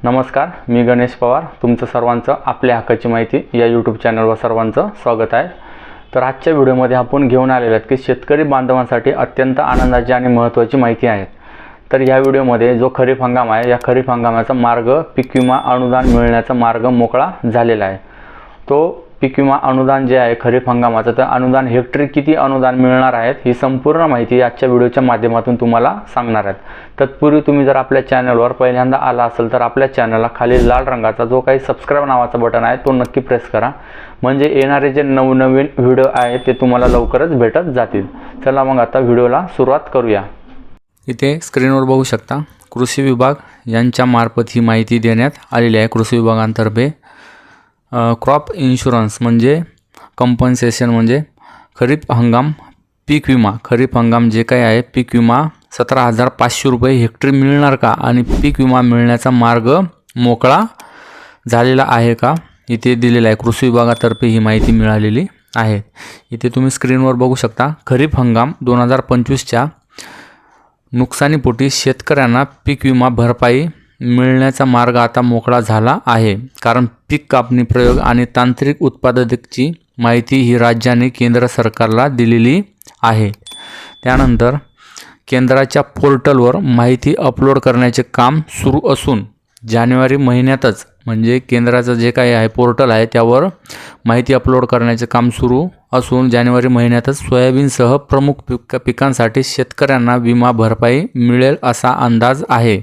नमस्कार, मी गणेश पवार. तुमचं सर्वांचं आपल्या हक्काची माहिती या यूट्यूब चॅनलवर सर्वांचं स्वागत आहे. तर आजच्या व्हिडिओमध्ये आपण घेऊन आलेले आहेत की शेतकरी बांधवांसाठी अत्यंत आनंदाची आणि महत्त्वाची माहिती आहे. तर या व्हिडिओमध्ये जो खरीप हंगाम आहे, या खरीप हंगामाचा मार्ग पीक विमा अनुदान मिळण्याचा मार्ग मोकळा झालेला आहे. तो पीक विमा अनुदान जे आहे खरीप हंगामाचं, तर अनुदान हेक्टरी किती अनुदान मिळणार आहेत ही संपूर्ण माहिती आजच्या व्हिडिओच्या माध्यमातून तुम्हाला सांगणार आहेत. तत्पूर्वी तुम्ही जर आपल्या चॅनलवर पहिल्यांदा आला असेल तर आपल्या चॅनलला खाली लाल रंगाचा जो काही सबस्क्राइब नावाचा बटन आहे तो नक्की प्रेस करा, म्हणजे येणारे जे नवनवीन व्हिडिओ आहेत ते तुम्हाला लवकरच भेटत जातील. चला मग आता व्हिडिओला सुरुवात करूया. इथे स्क्रीनवर बघू शकता कृषी विभाग यांच्या मार्फत ही माहिती देण्यात आलेली आहे. कृषी विभागांतर्फे क्रॉप इन्शुरन्स म्हणजे कंपन्सेशन म्हणजे खरीप हंगाम पीक विमा, खरीप हंगाम जे काही आहे पीक विमा 17,500 रुपये हेक्टरी मिळणार का आणि पीक विमा मिळण्याचा मार्ग मोकळा झालेला आहे का इथे दिलेला आहे. कृषी विभागातर्फे ही माहिती मिळालेली आहे. इथे तुम्ही स्क्रीनवर बघू शकता खरीप हंगाम 2025च्या नुकसानीपोटी शेतकऱ्यांना पीक विमा भरपाई मिळण्याचा मार्ग आता मोकळा झाला आहे. कारण पीक कापणी प्रयोग आणि तांत्रिक उत्पादकतेची माहिती ही राज्याने केंद्र सरकारला दिलेली आहे. त्यानंतर केंद्राच्या पोर्टलवर माहिती अपलोड करण्याचे काम सुरू असून जानेवारी महिन्यातच, म्हणजे केंद्राचं जे काही आहे पोर्टल आहे त्यावर माहिती अपलोड करण्याचे काम सुरू असून जानेवारी महिन्यातच सोयाबीनसह प्रमुख पिकांसाठी शेतकऱ्यांना विमा भरपाई मिळेल असा अंदाज आहे.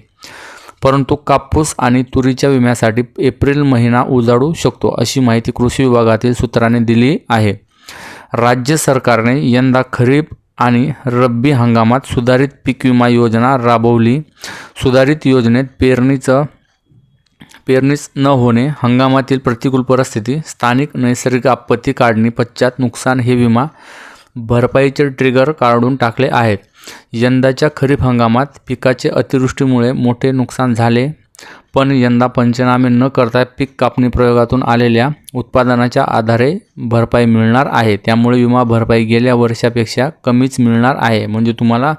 परंतु कापूस आणि तुरीच्या विम्यासाठी एप्रिल महिना उजाडू शकतो अशी माहिती कृषी विभागातील सूत्रांनी दिली आहे. राज्य सरकारने यंदा खरीप आणि रब्बी हंगामात सुधारित पीक विमा योजना राबवली. सुधारित योजनेत पेरणीच न होणे, हंगामातील प्रतिकूल परिस्थिती, स्थानिक नैसर्गिक आपत्ती काढणी पश्चात नुकसान हे विमा भरपाईचे ट्रिगर काढून टाकले आहेत. यंदाच्या खरीप हंगामात पिकाचे अतिवृष्टीमुळे मोठे नुकसान झाले, पण यंदा पंचनामे न करता पीक कापणी प्रयोगातून आलेल्या उत्पादनाच्या आधारे भरपाई मिळणार आहे. त्यामुळे विमा भरपाई गेल्या वर्षापेक्षा कमीच मिळणार आहे. म्हणजे तुम्हाला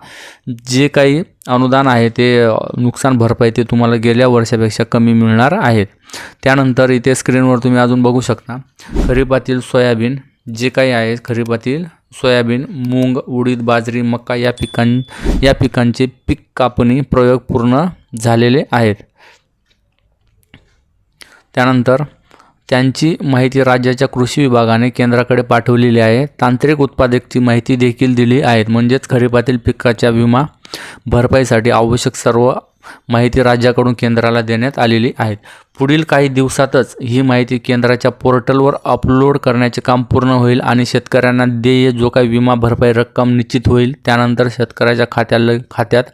जे काही अनुदान आहे ते नुकसान भरपाई ते तुम्हाला गेल्या वर्षापेक्षा कमी मिळणार आहेत. त्यानंतर इथे स्क्रीनवर तुम्ही अजून बघू शकता खरीपातील सोयाबीन जे काही आहे, खरीपातील सोयाबीन, मूग, उडीद, बाजरी, मका या पिकांचे पीक कापणी प्रयोग पूर्ण झालेले आहेत. त्यानंतर त्यांची माहिती राज्याच्या कृषी विभागाने केंद्राकडे पाठवलेली आहे. तांत्रिक उत्पादकतेची माहिती देखील दिली आहे. म्हणजेच खरीपातील पिकाच्या विमा भरपाईसाठी आवश्यक सर्व माहिती राज्याकडून केंद्राला देण्यात आलेली आहे. पुढील काही दिवसातच ही माहिती केंद्राच्या पोर्टलवर अपलोड करण्याचे काम पूर्ण होईल आणि शेतकऱ्यांना देय जो काही विमा भरपाई रक्कम निश्चित होईल. त्यानंतर शेतकऱ्याच्या खात्यात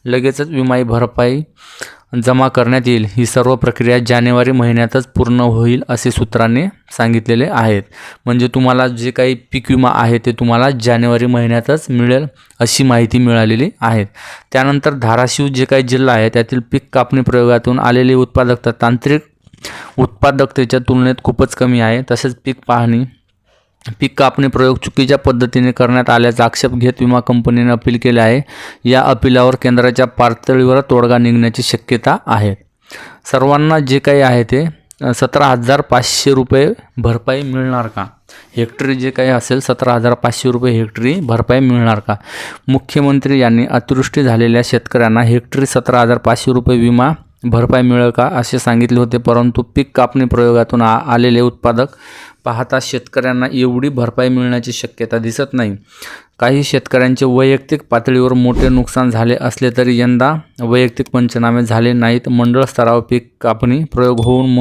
लगेचच विमा भरपाई जमा करण्यात येईल. ही सर्व प्रक्रिया जानेवारी महिन्यातच पूर्ण होईल असे सूत्रांनी सांगितलेले आहेत. म्हणजे तुम्हाला जे काही पीक विमा आहे ते तुम्हाला जानेवारी महिन्यातच मिळेल अशी माहिती मिळालेली आहे. त्यानंतर धाराशिव जे काही जिल्हा आहे त्यातील पीक कापणी प्रयोगातून आलेली उत्पादकता तांत्रिक उत्पादकतेच्या तुलनेत खूपच कमी आहे. तसेच पीक कापणी प्रयोग चुकीच्या पद्धतीने करण्यात आल्याचा आक्षेप घेत विमा कंपनीने अपील केले आहे. या अपिलावर केंद्राच्या पातळीवर तोडगा निघण्याची शक्यता आहे. सर्वांना जे काही आहे ते 17,500 रुपये भरपाई मिळणार का? हेक्टरी जे काही असेल 17,500 रुपये हेक्टरी भरपाई मिळणार का? मुख्यमंत्री यांनी अतिवृष्टी झालेल्या शेतकऱ्यांना हेक्टरी 17,500 रुपये विमा भरपाई मिळेल का असे सांगितले होते. परंतु पीक कापणी प्रयोगातून आलेले उत्पादक पाहता शेतकऱ्यांना एवढी भरपाई मिळण्याची शक्यता दिसत नाही. काही शेतकऱ्यांचे वैयक्तिक पातळीवर मोठे नुकसान झाले असले तरी यंदा वैयक्तिक पंचनामे झाले नाहीत. मंडळ स्तरावर पीक कापणी प्रयोग होऊन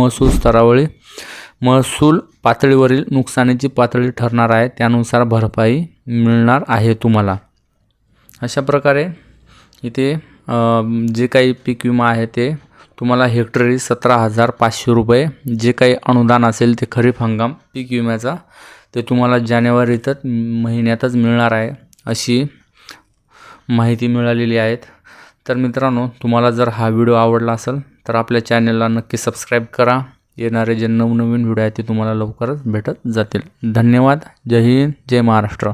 महसूल पातळीवरील नुकसानीची पातळी ठरणार आहे. त्यानुसार भरपाई मिळणार आहे तुम्हाला. अशा प्रकारे इथे जे काही पीक विमा आहे ते तुम्हाला हेक्टरी 17,500 रुपये जे काही अनुदान असेल ते खरीप हंगाम पीक विम्याचा ते तुम्हाला जानेवारीतच महिन्यातच मिळणार आहे अशी माहिती मिळालेली आहे. तर मित्रांनो, तुम्हाला जर हा व्हिडिओ आवडला असेल तर आपल्या चॅनलला नक्की सबस्क्राईब करा. येणारे जे नवनवीन व्हिडिओ आहेत ते तुम्हाला लवकरच भेटत जातील. धन्यवाद. जय हिंद, जय महाराष्ट्र.